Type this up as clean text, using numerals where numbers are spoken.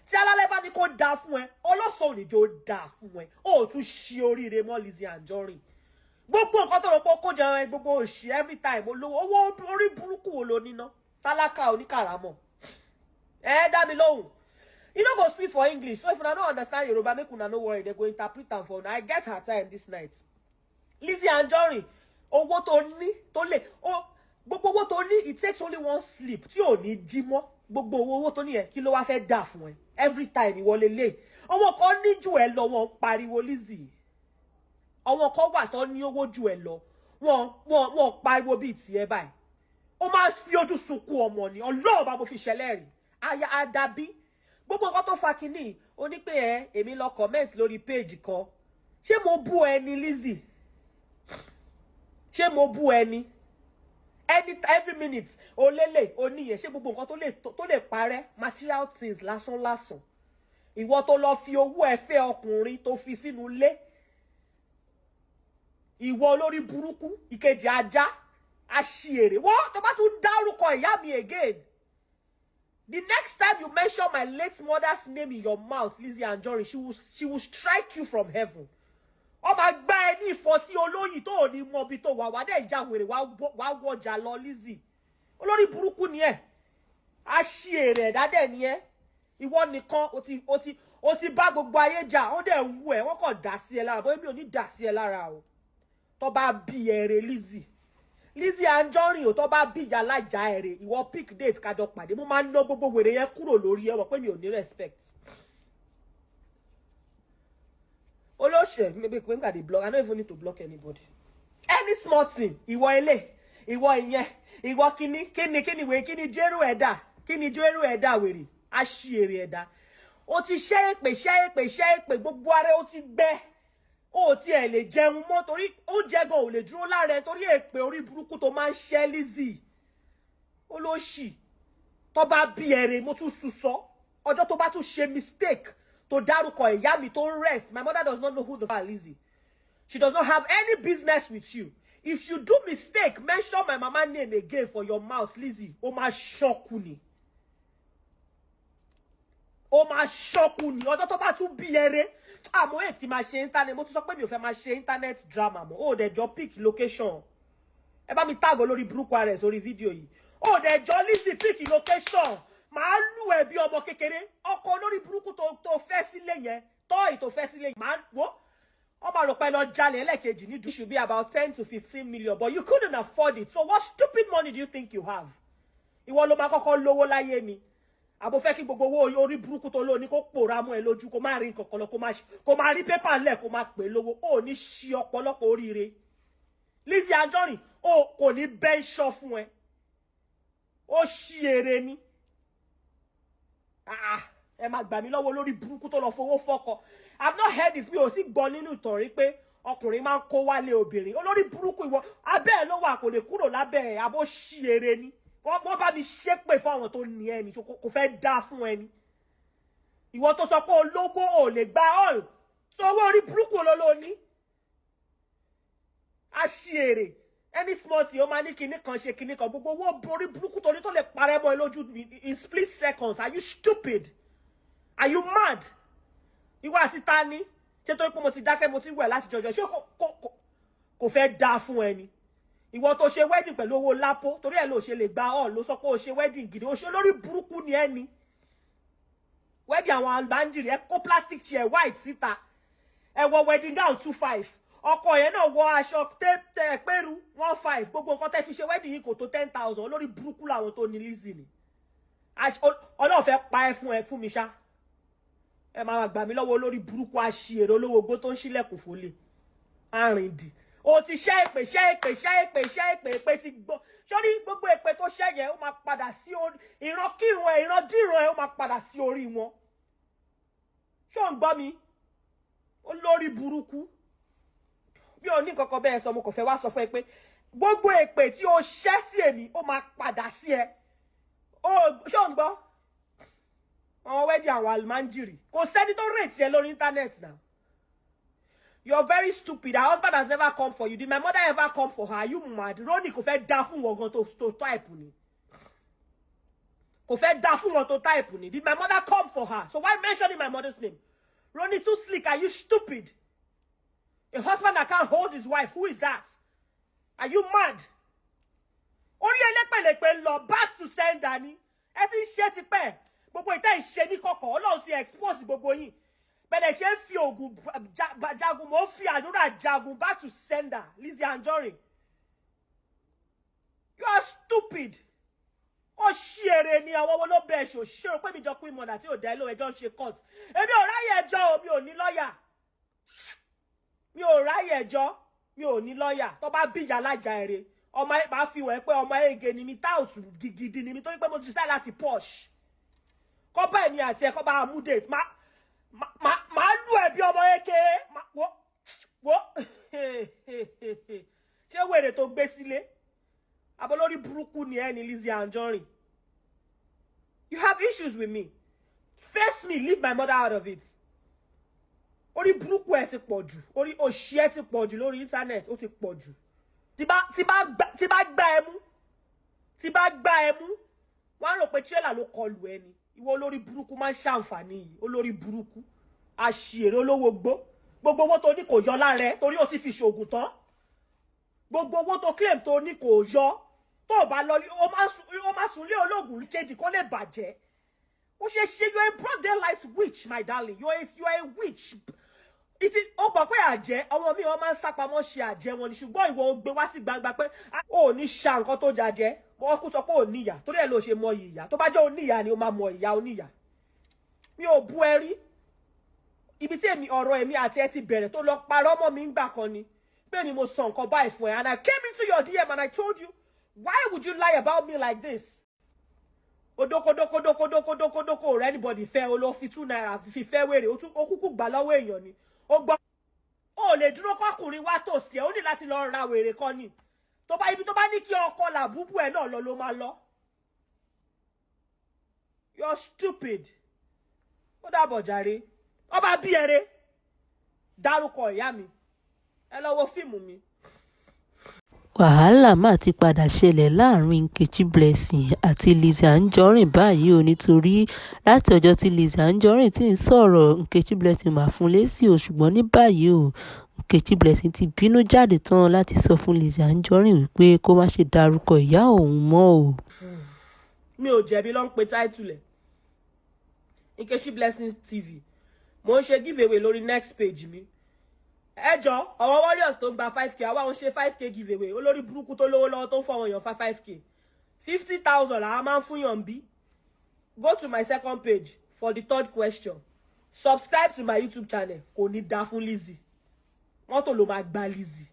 tí alálẹ̀ bá ní kó dáa fún ẹ ọlọ́sàn ò ní jẹ́ ó dáa fún ẹ ó tún ṣe oríire mọ́ Lizzy Anjorin gbogbo nǹkan tó rò pé kó jẹun ẹ gbogbo òṣì every time olówó owó orí burúkú wo lo níná tálákà oníkàràmọ̀ dá mi lóhùn. You no go speak for English, so if una no understand Yoruba, make una no worry, they go interpret am for una. I get her time this night. Lizzy Anjorin, owó tó ní, tó lè, gbogbo owó tó ní, it takes only one sleep. Tí ò ní jí mọ́, gbogbo owó tó ní ẹ, kí ló wá fẹ́ dà fún ẹ? Every time ìwọ lélẹ̀. Àwọn kan ní jù ẹ lọ, wọ́n pariwo Lizzy. Àwọn kan wà tó ní owó jù ẹ lọ, wọ́n pariwo bí tiẹ̀ báyìí. Ó máa fi ojú sunkún ọmọ ni, Ọlọ́run bá mo fi ṣẹlẹ́rìí. Aya Adabi. Gbogbo nǹkan tó fa kínní ó ní pé èmi lọ comment lórí page kan ṣé mo bú ẹni Lizzy ṣé mo bú ẹni every minute ó lélẹ̀ ó níyẹn ṣé gbogbo nǹkan tó lè parẹ́ material things lásán ìwọ tó lọ fi owó ẹ fẹ́ ọkùnrin tó fi sínú ilé ìwọ olórí burúkú ìkejì ajá aṣièrè wọ́n tó bá tún dárúkọ ìyá mi again. The next time you mention my late mother's name in your mouth, Lizzy Anjorin, she will strike you from heaven. Oh my God, any 40 olóyìn tó ní mọ bí tó wà wá dé ìjà wèrè wá wọjà lọ Lizzy. Olórí burúkú ni ẹ́. A ṣe èrè dádẹ ni ẹ́. Ìwọ nìkan ó ti bá gbogbo ayé jà, ó dẹ̀ ń wú ẹ, wọ́n kàn dá sí ẹ lára, bó èmi ò ní dá sí ẹ lára o. Tó bá bí ere Lizzy Anjorin ò tó bá bí ìyá lájà ẹ̀rẹ̀ ìwọ pick date kájọ pàdé mo máa ń ná gbogbo wèrè yẹn kúrò lórí ẹ mọ̀ pé mi ò ní respect. Olóṣè maybe when I dey block I don't even need to block anybody. Any small thing ìwọ ilé ìwọ ìyẹn ìwọ kíni wèrè kíni jẹ́rú ẹ̀dá wèrè aṣièrè ẹ̀dá. O ti ṣẹ́ èpè gbogbo ara ó ti gbẹ. Ó ti ẹ̀ lè jẹun mọ́ torí oúnjẹ gan ò lè dúró lára ẹ torí èpè orí burúkú tó máa ń ṣẹ́ Lizzy. Olóṣì tó bá bí ẹ̀rẹ̀ mo tún sọ ọjọ́ tó bá tún ṣe mistake tó dárúkọ ìyá mi tó ń rest. My mother does not know who the fuck Lizzy. She does not have any business with you. If you do mistake, mention my mama name again for your mouth, Lizzy. Ó máa ṣọ́kù ni. Ó máa ṣọ́kù ni. Ọjọ́ tó bá tún bí ẹ̀rẹ̀ mo hate kí máa ṣe internet mo tún sọ pé mi ò fẹ́ máa ṣe internet drama mọ́ ó dẹ̀ jọ pick location ẹ bá mi tag olórí burúkú ara ẹ̀ sórí fídíò yìí ó dẹ̀ jọ Lizzy pick location màá lù ẹ́ bí ọmọ kékeré ọkọ olórí burúkú tó fẹ́ sílé yẹn tọ́ì tó fẹ́ sílé yẹn màá wò ó máa rò pé lọ jalè ẹlẹ́kejì ní it should be about 10 to 15 million but you couldn't afford it so what stupid money do you think you have ìwọ ló máa kọ́kọ́ lówó láyé ni. Abo fẹ́ kí gbogbo owó orí burúkú tó lò ní kó pòórá mọ́ ẹ lójú kó má rí nǹkan kan lọ kó má rí pépà ńlẹ̀ kó má pè lówó ó ní ṣí ọ̀pọ̀lọpọ̀ oríire Lizzy Anjorin ó kò ní bẹ́ńṣọ́ fún ẹ ó ṣí èrè ni ẹ má gbà mí lọ́wọ́ lórí burúkú tó lọ fowó fọ́kọ I've not heard this mi ò sì gbọ́ nínú ìtàn rí pé ọkùnrin máa ń kó wálé obìnrin olórí burúkú ìwọ abẹ́ ẹ ló wà kò lè kúrò lábẹ́ ẹ àbó ṣí èrè ni. Wọ́n bá mi ṣépè fún àwọn tó ní ẹni kò fẹ́ dá fún ẹni. Ìwọ tó sọ pé olówó ò lè gba all. So owó orí burúkú olólò ní. Aṣièrè. Any small thing ó máa ní kinní kan ṣe kinní kan. Gbogbo owó orí burúkú tó ní tó lè parẹ́ mọ́ ẹ lójú in split seconds. Are you stupid? Are you mad? Ìwọ àti ta ni? Ṣé torí pé mo ti dákẹ́ mo ti wẹ̀ láti jọjọ. Ṣé kò fẹ́ dá fún ẹni? Ìwọ tó ṣe wedding pẹ̀lú owó lápò torí ẹ̀ ló ṣe lè gba all ló sọ pé ó ṣe wedding gidi ó ṣe lórí burúkú ni ẹni wedding àwọn àgbáǹjìrì ẹ kó plastic chair white síta ẹ wọ wedding gown 25 ọkọ yẹn náà wọ aṣọ tẹ pẹ̀rú 15 gbogbo nǹkan tẹ́ fi ṣe wedding yìí kò tó 10,000 lórí burúkú làwọn tó ní Lizzy ni Ọlọ́run fẹ́ pa ẹ fún mi ṣá ẹ máa gbà mí lọ́wọ́ lórí burúkú aṣièrè olówó gbó tó ń ṣílẹ̀kùn fólè àrìndì o ti ṣẹ́ èpè ti gbọ́ sórí gbogbo èpè tó ṣẹ́ yẹn ó máa padà sí ìrankíran ẹ̀ ìrandíran ẹ̀ ó máa padà sí orí wọn ṣó ń gbọ́ mi olórí burúkú bí o ní kankan bẹ́ẹ̀ sọ mo kò fẹ́ wá sọ fún ẹ pé gbogbo èpè tí o ṣẹ́ sí èmi ó máa padà sí ẹ ṣó ń gbọ́ àwọn wẹ́dí àwọn àlùmáńjìrì kò sẹ́ni tó rètí ẹ lórí íńtánẹ́ẹ̀tì náà. You're very stupid. Her husband has never come for you. Did my mother ever come for her? Are you mad? Ronnie kò fẹ́ dá fún wọn gan tó type ni. Kò fẹ́ dá fún wọn tó type ni. Did my mother come for her? So why mentioning my mother's name? Ronnie too slick. Are you stupid? A husband that can't hold his wife. Who is that? Are you mad? Only elépelépe lọ back to sender ni. Ẹ ti ṣe ti pẹ́. Gbogbo ìtẹ́ ìṣe ní kọ̀kọ̀. Ọlọ́run ti expose gbogbo yín. Bẹ́ẹ̀ ṣe ń fi ògùn jagun mo fi àdúrà jagun back to sender. Lizzy Anjorin. You are stupid. Ó ṣìèrè ni àwọn wo ló bẹ̀ ṣò ṣe pé mi jọ pín mọ̀dà tí ò dá lóhùn ẹjọ́ ń ṣe court. Èmi ò ráyè ẹjọ́ o, mi ò ní lọ́yà. Mi ò ráyè ẹjọ́, mi ò ní lọ́yà. Tó bá bí ìyá lájà èrè, ọmọ ẹ máa fi wẹ̀ pé ọmọ ege ni mi tout gidi ni mi torí pé mo ti sá láti posh. Kọ́ bá èmi àti ẹ kọ́ bá mú date. Máa lù ẹ́ bí ọmọ eke. Wo. Ṣé wèrè tó gbé sílé? Abolori burúkú ni ẹ ní Lizzy Anjorin. You have issues with me. Face me, leave my mother out of it. Orí burúkú ẹ ti pọ̀ jù. Orí òṣì ẹ ti pọ̀ jù lórí internet, ó ti pọ̀ jù. Tí bá gbá ẹ mú, wọ́n rò pé trailer ló kọlù ẹ ni. Ìwọ olórí burúkú máa ń ṣàǹfààní yìí. Olórí burúkú. Àṣìírè olówó gbó. Gbogbo owó tó ní kò yọ lára ẹ torí ó ti fi ṣògùn tán. Gbogbo owó tó claim tó ní kò yọ. Tó bá lọ ó máa sùn lé ológun kejì kó lè bàjẹ́. Ó ṣe ṣe, you are a broad daylight witch, my darling. You are a witch. Ó gbọ́ pé àjẹ́, àwọn míì wọ́n máa ń sápamọ́ ṣe àjẹ́ wọn ni, ṣùgbọ́n ìwọ ó gbé wá sí gbangba pé ó ní ṣa nǹkan tó jàjẹ́. Wọ́n kú sọ pé ò níyà, torí ẹ̀ ló ṣe mọ ìyà. Tó bá jẹ́ oníyà ni ó máa mọ ìyà oníyà. Mi ò bú ẹ rí. Ibi tí ọ̀rọ̀ èmi àti ẹ ti bẹ̀rẹ̀ tó lọ parọ́ mọ́ mi ńgbà kan ni. Bẹ́ẹ̀ ni mo sọ nǹkan báyìí fún ẹ, and I came into your DM and I told you, why would you lie about me like this? Odoko rẹ anybody fẹ́ o lọ fi 2 naira fi fẹ́ wèrè o kúkú gbà lọ́wọ́ èèyàn ni. Ó gbọ́ ó lè dúró kọkùnrin wá tòsí ẹ, ó ní láti lọ ra wèrè kan ni. Tó bá ibi tó bá ní kí ọkọ làbúbú ẹ náà lọ máa lọ. You're stupid. Ó dàbọ̀ jàre. Ọba bí ẹrẹ dárúkọ ìyá mi. Ẹ lọ wo fíìmù mi. Wàhálà máa ti padà ṣẹlẹ̀ láàrin Nkechi Blessing àti Lizzy Anjorin báyìí o, nítorí láti ọjọ́ tí Lizzy Anjorin ti ń sọ̀rọ̀ Nkechi Blessing máa fún lésì o, ṣùgbọ́n ní báyìí o Nkechi Blessing ti bínú jáde tán láti sọ fún Lizzy Anjorin wípé kó má ṣe dárúkọ ìyá òun mọ́ o. Mi ò jẹ̀bi ló ń pe táìtùlẹ̀ Nkechi Blessing TV. Mo ń ṣe giveaway lórí next page mi. Ẹjọ́ àwọn warriors tó ń gba 5k àwa ń ṣe 5k giveaway. Olórí burúkú tó lówó lọ́wọ́ tó ń fọwọ́ yàn fa 5k. 50,000 la máa ń fún yàn bí. Go to my second page for the third question. Subscribe to my YouTube channel. Kò ní dá fún Lizzy. Mọ́tò ló máa gba Lizzy.